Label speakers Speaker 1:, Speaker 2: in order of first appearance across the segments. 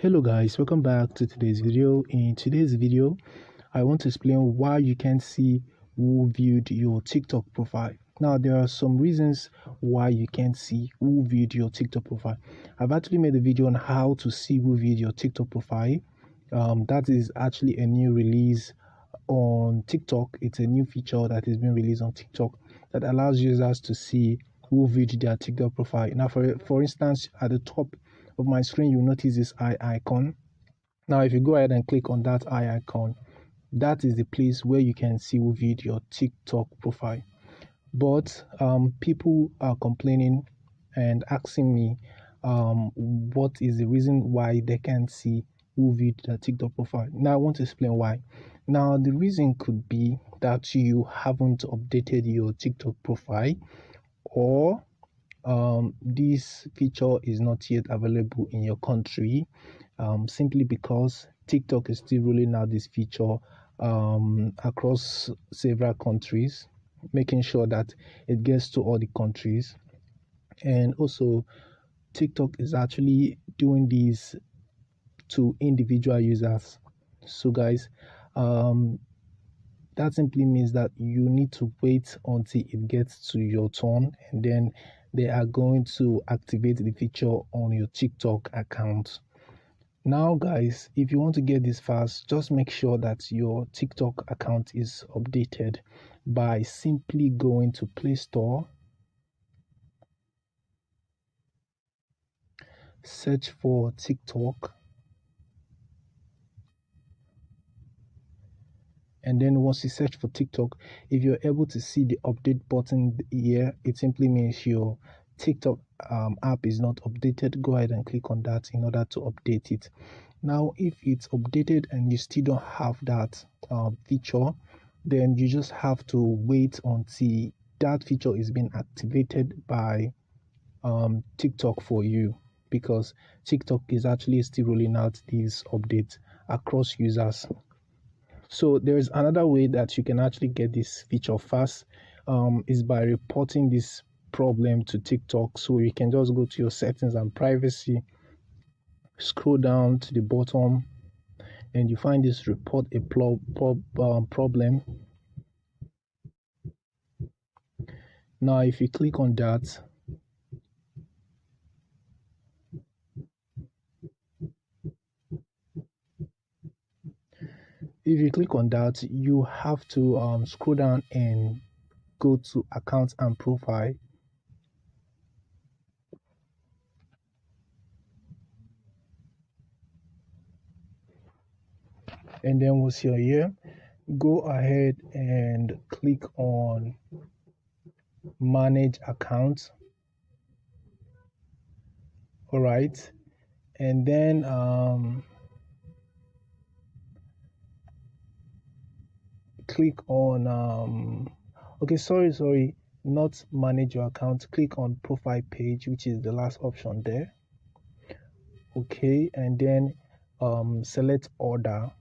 Speaker 1: Hello guys, welcome back to today's video. In today's video, I want to explain why you can't see who viewed your TikTok profile. Now, there are some reasons why you can't see who viewed your TikTok profile. I've actually made a video on how to see who viewed your TikTok profile. That is actually a new release on TikTok. It's a new feature that is being released on TikTok that allows users to see who viewed their TikTok profile. Now, for instance, at the top of my screen, you'll notice this eye icon. Now, if you go ahead and click on that eye icon, that is the place where you can see who viewed your TikTok profile. But people are complaining and asking me what is the reason why they can't see who viewed their TikTok profile. Now, I want to explain why. Now, the reason could be that you haven't updated your TikTok profile, or this feature is not yet available in your country, simply because TikTok is still rolling out this feature across several countries, making sure that it gets to all the countries. And also, TikTok is actually doing this to individual users. So, guys, that simply means that you need to wait until it gets to your turn, and then they are going to activate the feature on your TikTok account. Now, guys, if you want to get this fast, just make sure that your TikTok account is updated by simply going to Play Store, search for TikTok, and then once you search for TikTok, if you're able to see the update button here, it simply means your TikTok app is not updated. Go ahead and click on that in order to update it. Now, if it's updated and you still don't have that feature, then you just have to wait until that feature is being activated by TikTok for you, because TikTok is actually still rolling out these updates across users. So there's another way that you can actually get this feature fast, is by reporting this problem to TikTok. So you can just go to your settings and privacy, scroll down to the bottom, and you find this report a problem. Now, if you click on that, you have to scroll down and go to account and profile. And then once you're here, go ahead and click on manage account. All right, and then click on okay, sorry, not manage your account. Click on profile page, which is the last option there. Okay, and then select order.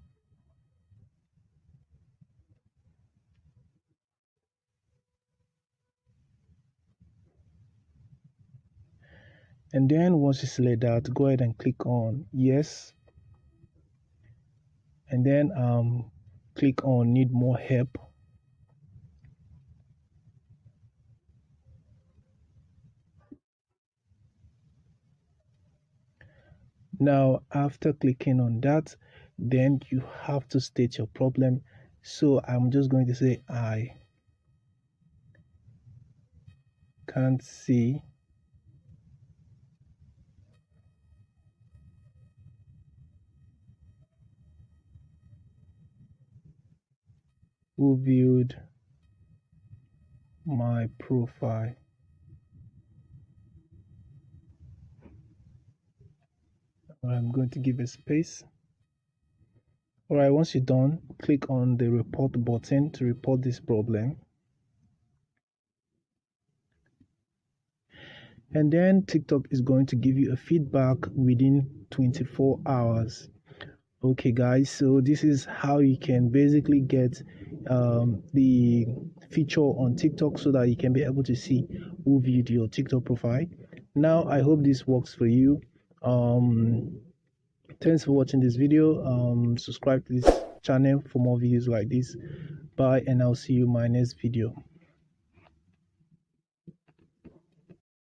Speaker 1: And then once you select that, go ahead and click on yes, and then click on need more help. Now, after clicking on that, then you have to state your problem. So I'm just going to say I can't see who viewed my profile. I'm going to give a space. All right, once you're done, click on the report button to report this problem. And then TikTok is going to give you a feedback within 24 hours. Okay, guys, so this is how you can basically get the feature on TikTok so that you can be able to see who viewed your TikTok profile. Now, I hope this works for you. Thanks for watching this video. Subscribe to this channel for more videos like this. Bye, and I'll see you in my next video.